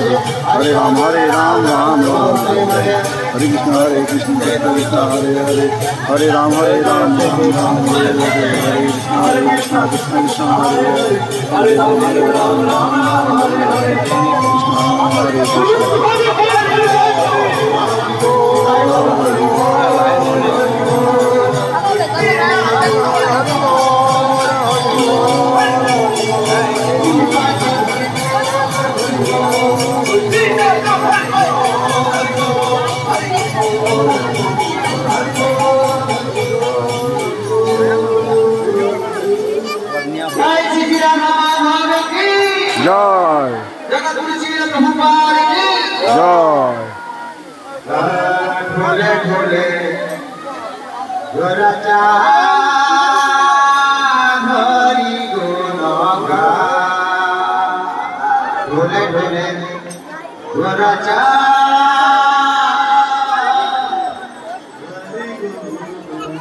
Hare Ram Ram Ram Hare Hare Krishna Krishna Hare Hare Hare Ram Hare Ram Hare Krishna Krishna Krishna Hare Hare Hare Ram Hare Ram Hare Krishna Joy. Joy. Dhole dhole Goracha Hari Gunaga Dhole dhole Goracha